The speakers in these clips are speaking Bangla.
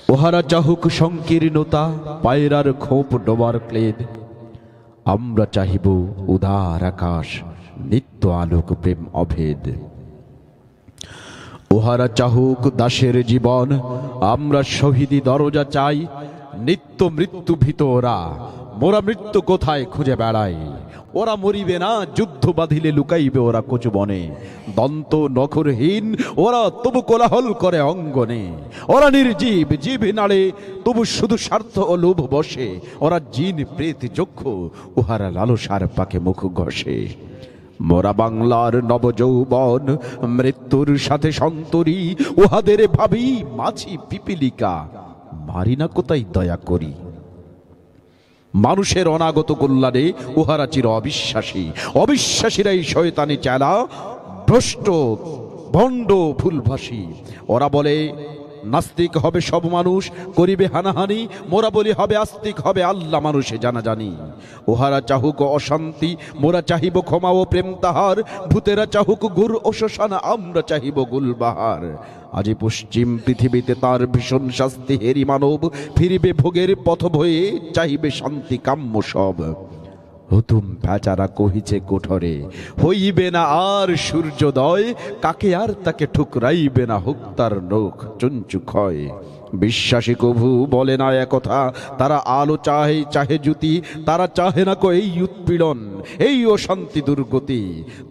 ওহারা চাহুক সংকীর্ণতা পায়রার খোপ ডোবার ক্লেদ, আমরা চাহিব উদার আকাশ নিত্য আলোক প্রেম অভেদ। ওহারা চাহুক দাসের জীবন, আমরা শহীদি দরজা চাই, নিত্য মৃত্যু ভীত ওরা, মোরা মৃত্যু কোথায় খুঁজে বেড়াই। ওরা মরিবে না, যুদ্ধ বাঁধিলে লুকাইবে ওরা কচু বনে, দন্ত নখরহীন ওরা তবু কোলাহল করে অঙ্গনে। ওরা নির্জীব, জীব নাড়ে তবু শুধু স্বার্থ ও লোভ বসে, ওরা জিন প্রেত চক্ষু, উহারা লালসার পাকে মুখ ঘষে। মোরা বাংলার নবযৌবন, মৃত্যুর সাথে সন্তরী, উহাদের ভাবি মাছি পিপিলিকা, মারি না কোথায় দয়া করি। মানুষের অনাগত কল্যাণে উহারা চির অবিশ্বাসী, অবিশ্বাসীরাই শয়তানি চেলা, ভ্রষ্ট ভণ্ড ভুলভাসী। ওরা বলে নাস্তিক হবে সব মানুষ, করিবে হানাহানি, মোরা বলি হবে আস্তিক, হবে আল্লাহ মানুষে জানাজানি। ওহারা চাহুক অশান্তি, মোরা চাহিব ক্ষমা ও প্রেম তাহার, ভূতেরা চাহুক গুর ও শ্মশান, আমরা চাহিব গুলবাহার। আজি পশ্চিম পৃথিবীতে তার ভীষণ শাস্তি হেরি মানব, ফিরিবে ভোগের পথ ভয়ে, চাহিবে শান্তি কাম্য সব। হুতুম বেচারা কহিছে কোঠরে, হইবে না আর সূর্যোদয়, কাকে আর তাকে ঠুকরাইবে না হোক তার নখ চঞ্চু ক্ষয়। বিশ্বাসী কভু বলে না একথা, তারা আলো চাহে চাহে জ্যোতি, তারা চাহে না কো এই উৎপীড়ন, এই অশান্তি দুর্গতি।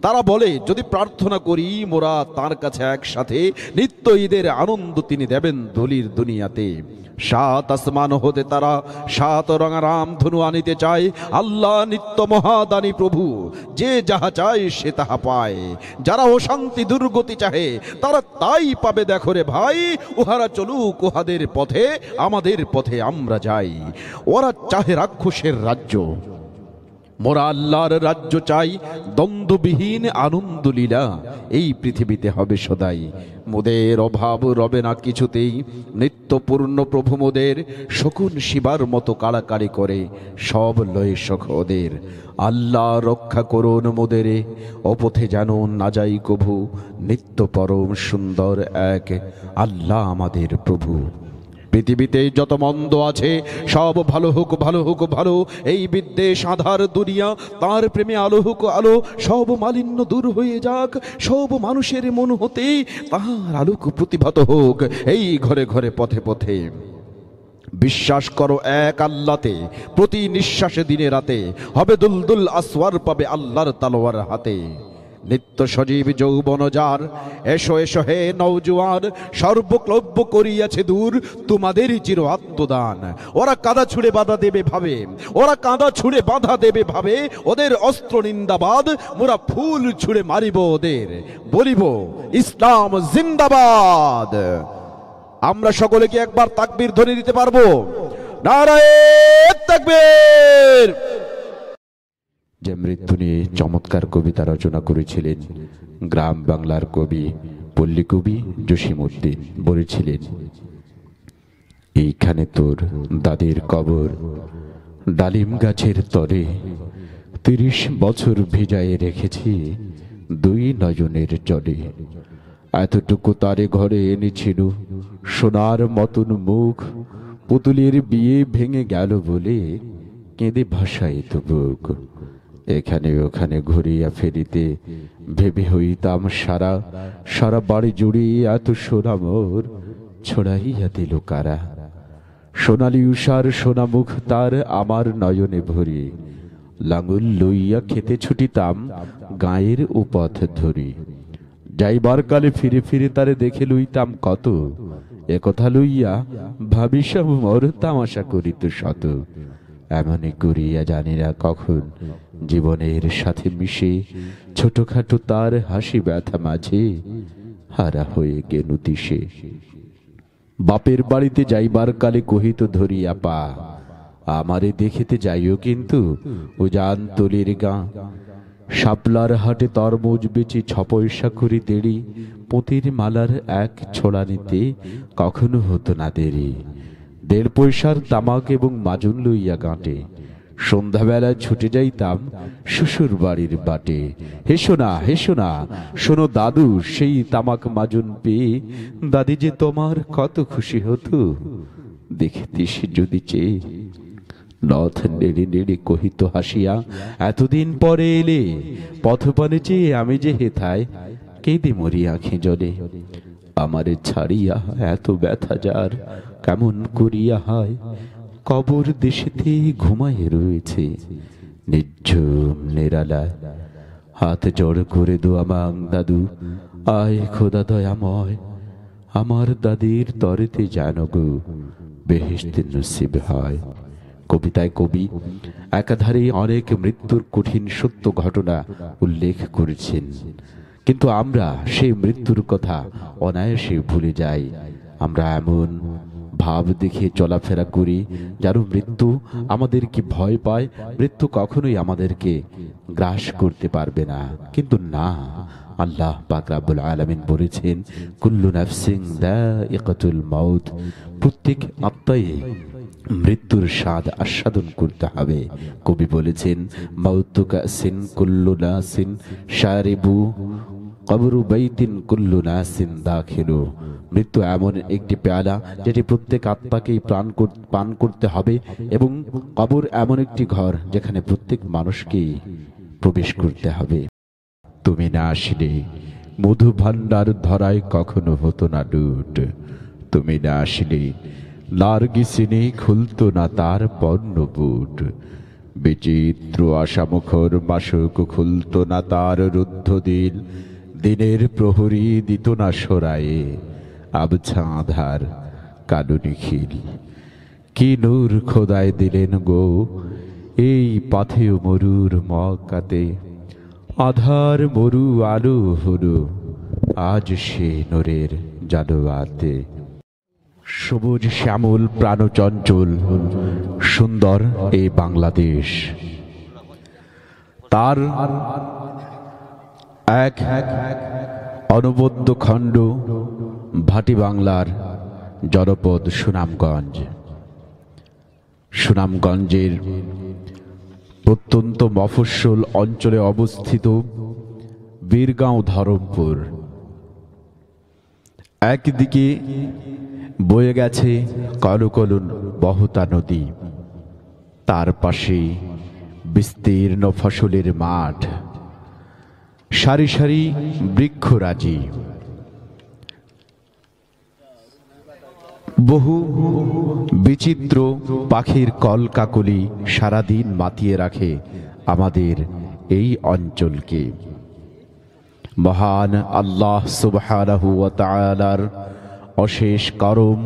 তারা বলে যদি প্রার্থনা করি মোরা তার কাছে একসাথে, নিত্য ঈদের আনন্দ তিনি দেবেন ধুলির দুনিয়াতে। সাত আসমান হতে তারা সাত রঙা রাম ধনু আনিতে চায়, আল্লাহ নিত্য মহাদানী প্রভু, যে যাহা চায় সে তাহা পায়। যারা অশান্তি দুর্গতি চাহে তারা তাই পাবে দেখো রে ভাই, উহারা চলুক উহাদের পথে, আমাদের পথে আমরা যাই। ওরা চাহে রাক্ষসের রাজ্য, মোরা আল্লাহর রাজ্য চাই, দ্বন্দ্ববিহীন আনন্দ লীলা এই পৃথিবীতে হবে সদাই। মোদের অভাব রবে না কিছুতেই, নিত্যপূর্ণ প্রভু মোদের, শকুন শিবার মতো কাড়াকাড়ি করে সব লয়ে সখ ওদের। আল্লাহ রক্ষা করুন মোদেরে, অপথে যেন না যাই কভু, নিত্য পরম সুন্দর এক আল্লাহ আমাদের প্রভু। পৃথিবীতে যত মন্দ আছে সব ভালো হোক ভালো হোক ভালো, এই বিদ্বেষ আধার দুনিয়া তার প্রেমে আলো হোক আলো, সব মালিন্য দূর হয়ে যাক, সব মানুষের মন হতে তাহার আলোক প্রতিভাত হোক এই ঘরে ঘরে পথে পথে। বিশ্বাস করো এক আল্লাহতে, প্রতি নিঃশ্বাসে দিনে রাতে হবে দুলদুল আসওয়ার পাবে আল্লাহর তালোয়ার হাতে। নিত্য সজীব যৌবন যার, এসো এসো হে নওজোয়ান, সর্বক্লব্য করিয়াছে দূর তোমাদেরই চির আত্মদান। ওরা কাদা ছুঁড়ে বাধা দেবে ভাবে, ওরা কাদা ছুঁড়ে বাধা দেবে ভাবে, ওদের অস্ত্র নিন্দাবাদ, মোরা ফুল ছুঁড়ে মারিব ওদের, বলিব ইসলাম জিন্দাবাদ। আমরা সকলে কি একবার তাকবীর ধ্বনি দিতে পারবো? নারায়ে তাকবীর। যে মৃত্যু নিয়ে চমৎকার কবিতা রচনা করেছিলেন গ্রাম বাংলার কবি পল্লী কবি জসিমউদ্দিন, বলেছিলেন এইখানে তোর দাদির কবর, ডালিম গাছের তরে ৩০ বছর ভিজায়ে রেখেছি দুই নয়নের জলে। এতটুকু তারে ঘরে এনেছিল সোনার মতন মুখ, পুতুলের বিয়ে ভেঙে গেল বলে কেঁদে ভাসায় তো বুক। এখানে ওখানে ঘুরিয়া ফেরিতে ভেবে হইতাম সারা, সারা বাড়ি জুড়ে এত সোনা মোর ছড়াইয়া দিল কারা। সোনালি উষার সোনা মুখ তার আমার নয়নে ভরি, লাঙল লইয়া খেতে ছুটিতাম গায়ের উপথ ধরি। যাইবার কালে ফিরে ফিরে তারে দেখে লইতাম কত, একথা লইয়া ভাবি সব মোর তামাশা করিত শত। এমনই করিয়া জানি না কখন জীবনের সাথে মিশে ছোটখাটো তার হাসি ব্যথা মাঝে হারা হয়ে গেল দিশে। বাপের বাড়িতে যাইবার কালে কহিত ধরিয়া পা, আমারে দেখিতে যাইও কিন্তু উজান তলির গাঁ। শাপলার হাটে তরমুজ বেচি ৬ পয়সা করে দেড়ি, পুঁতির মালার এক ছোড়া নিতে কখনো হতো না দেরি। ১.৫ পয়সার তামাক এবং মাজুন লইয়া গাঁটে সন্ধ্যাবেলায় ছুটে যাইতাম শ্বশুর বাড়ির বাটে। হেসো না হেসো না শোনো দাদু, সেই তামাক মাজুন পেয়ে দাদি যে তোমার কত খুশি হতো, দেখিতিস যদি চেয়ে। নথ নেড়ে নেড়ে কহিত হাসিয়া, এতদিন পরে এলে পথপানে চেয়ে আমি যে হেথায় কেঁদে মরি আঁখি জলে। আমারে ছাড়িয়া এত ব্যথা যার কেমন করিয়া হয়, কবর দেশেতে ঘুমায়ে রয়েছে নিঝুম নিরালায়। হাত জড় করে দোয়া মাং দাদু, আয় খোদা দয়াময়, আমার দাদির তরেতে যেন গো বেহেশতে নসিব হয়। কবিতায় কবি একাধারে অনেক মৃত্যুর কঠিন সত্য ঘটনা উল্লেখ করেছেন, কিন্তু আমরা সেই মৃত্যুর কথা অনায়াসে ভুলে যাই। আমরা এমন ভাব দেখে চলাফেরা করি যার মৃত্যু আমাদেরকে ভয় পায়, মৃত্যু কখনোই আমাদেরকে গ্রাস করতে পারবে না। কিন্তু না, আল্লাহ পাক রব্বুল আলামিন বলেছেন, কুল্লু নাফসিন যায়িকাতুল মাউত, প্রত্যেক আত্মাই মৃত্যুর স্বাদ আস্বাদন করতে হবে। কবি বলেছেন, মাউতু কাসিন কুল্লু নাসিন শারিবু, কবরু বাইতিন কুল্লু নাসিন দাখিলু। মৃত্যু এমন একটি পেয়ালা যেটি প্রত্যেক আত্মাকেই পান করতে হবে, এবং কবর এমন একটি ঘর যেখানে প্রত্যেক মানুষকেই প্রবেশ করতে হবে। তুমি না আসলে মধু ভান্ডার ধরায় কখনো হতো না ডুট। তুমি না আসলে নার্গিসিনী খুলতো না তার পর্ণ বুট। বিচিত্র আশামুখর মাসুক খুলতো না তার রুদ্ধ দিল। দিনের প্রহরী দিত না সরায়ে আবছা আধার কালো নিখিল। কি নূর খোদায় দিলেন গো এই পাথেয় মরুর মক্কাতে, আধার মরু আলো হলো আজ সে নূরের জাদুয়াতে। সবুজ শ্যামল প্রাণচঞ্চল সুন্দর এই বাংলাদেশ, তার এক অনবদ্য খণ্ড ভাটি বাংলার জনপদ সুনামগঞ্জ। সুনামগঞ্জের প্রত্যন্ত মফস্বল অঞ্চলে অবস্থিত বীরগাঁও ধরমপুর। একদিকে বয়ে গেছে কলকলন বহতা নদী, তার পাশে বিস্তীর্ণ ফসলের মাঠ, সারি সারি বৃক্ষরাজি, বহু বিচিত্র পাখির কলকাকলি সারাদিন মাতিয়ে রাখে আমাদের এই অঞ্চলকে। মহান আল্লাহ সুবহানাহু ওয়া তাআলার অশেষ করম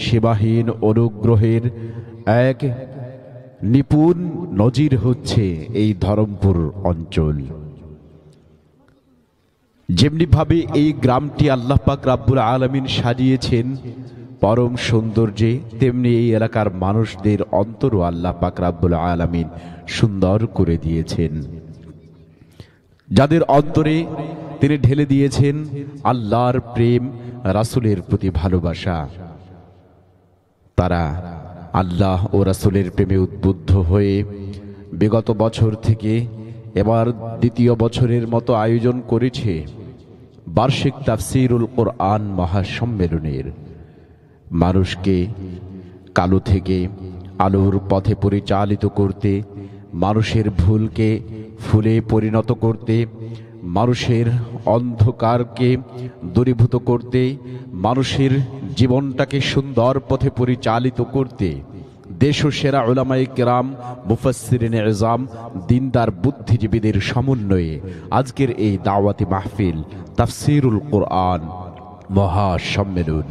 সেবাহীন অনুগ্রহের এক নিপুণ নজির হচ্ছে এই ধরমপুর অঞ্চল। যেমনি ভাবে এই গ্রামটি আল্লাহ পাক রব্বুল আলামিন সাজিয়েছেন পরম সৌন্দর্যে, তেমনি এই এলাকার মানুষদের অন্তরও আল্লাহ পাক রব্বুল আলামিন সুন্দর করে দিয়েছেন। যাদের অন্তরে তিনি ঢেলে দিয়েছেন আল্লাহর প্রেম, রাসূলের প্রতি ভালোবাসা, তারা আল্লাহ ও রাসূলের প্রেমে উদ্বুদ্ধ হয়ে বিগত বছর থেকে এবার দ্বিতীয় বছরের মতো আয়োজন করেছে বার্ষিক তাফসীরুল কোরআন মহাসম্মেলনের। মানুষকে কালো থেকে আলোর পথে পরিচালিত করতে, মানুষের ভুলকে ফুলে পরিণত করতে, মানুষের অন্ধকারকে দূরীভূত করতে, মানুষের জীবনটাকে সুন্দর পথে পরিচালিত করতে দেশ ও সেরা উলামায়ে কেরাম, মুফাসসিরিনে ইজাম, দিনদার বুদ্ধিজীবীদের সমন্বয়ে আজকের এই দাওয়াতি মাহফিল তাফসীরুল কোরআন মহাসম্মেলন।